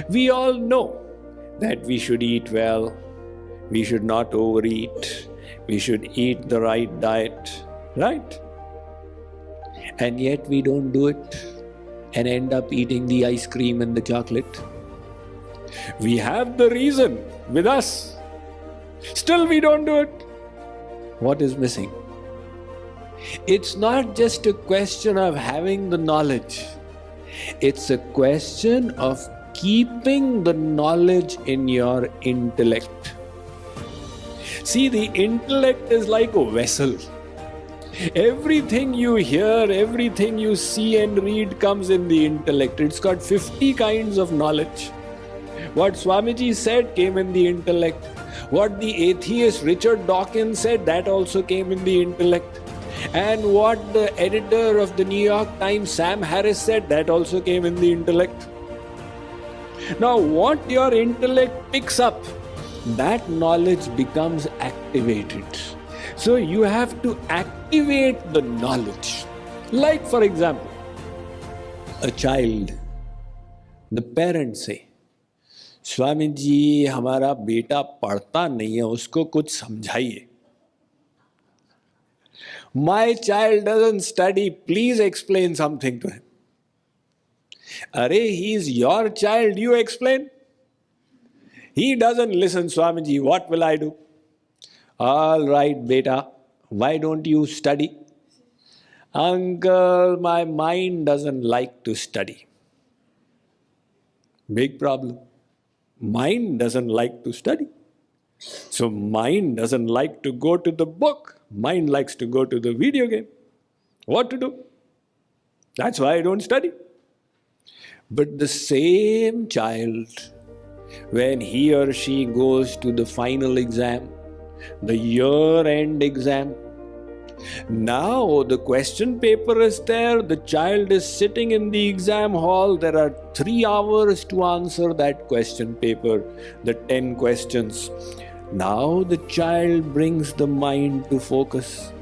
We all know that we should eat well, we should not overeat, we should eat the right diet, right? And yet we don't do it and end up eating the ice cream and the chocolate. We have the reason with us. Still we don't do it. What is missing? It's not just a question of having the knowledge. It's a question of keeping the knowledge in your intellect. See, the intellect is like a vessel. Everything you hear, everything you see and read comes in the intellect. It's got 50 kinds of knowledge. What Swamiji said came in the intellect. What the atheist Richard Dawkins said, that also came in the intellect. And what the editor of the New York Times, Sam Harris, said, that also came in the intellect. Now, what your intellect picks up, that knowledge becomes activated. So you have to activate the knowledge. Like, for example, a child, the parents say, Swami ji हमारा बेटा पढ़ता नहीं है, उसको कुछ समझाइए. My child doesn't study, please explain something to him. Are, he is your child, you explain. He doesn't listen, Swamiji, what will I do? All right, beta, why don't you study? Uncle, my mind doesn't like to study. Big problem. Mind doesn't like to study. So mind doesn't like to go to the book. Mind likes to go to the video game. What to do? That's why I don't study. But the same child, when he or she goes to the final exam, the year-end exam, now the question paper is there, the child is sitting in the exam hall, there are 3 hours to answer that question paper, the 10 questions. Now the child brings the mind to focus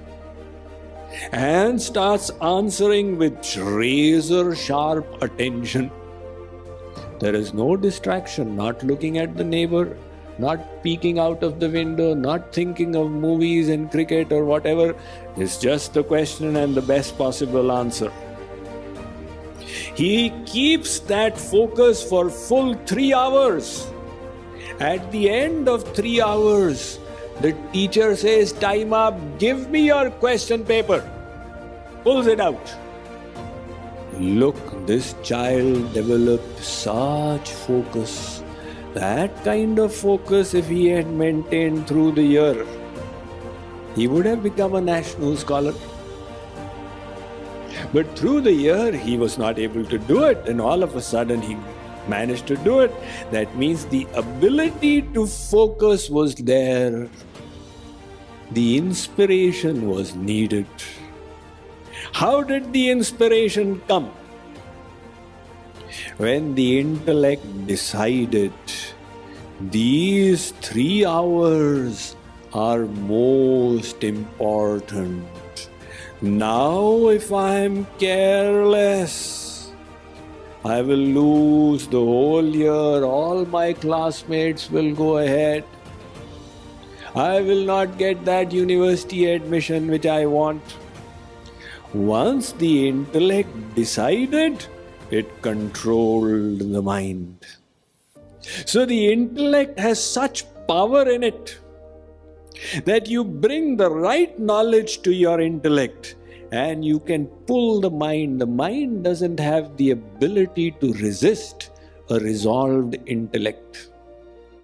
and starts answering with razor-sharp attention. There is no distraction, not looking at the neighbor, not peeking out of the window, not thinking of movies and cricket or whatever. It's just the question and the best possible answer. He keeps that focus for full 3 hours. At the end of 3 hours, the teacher says, time up, give me your question paper. Pulls it out. Look, this child developed such focus. That kind of focus, if he had maintained through the year, he would have become a national scholar. But through the year, he was not able to do it, and all of a sudden he managed to do it. That means the ability to focus was there. The inspiration was needed. How did the inspiration come? When the intellect decided these 3 hours are most important. Now if I am careless, I will lose the whole year. All my classmates will go ahead. I will not get that university admission which I want. Once the intellect decided, it controlled the mind. So the intellect has such power in it that you bring the right knowledge to your intellect and you can pull the mind. The mind doesn't have the ability to resist a resolved intellect.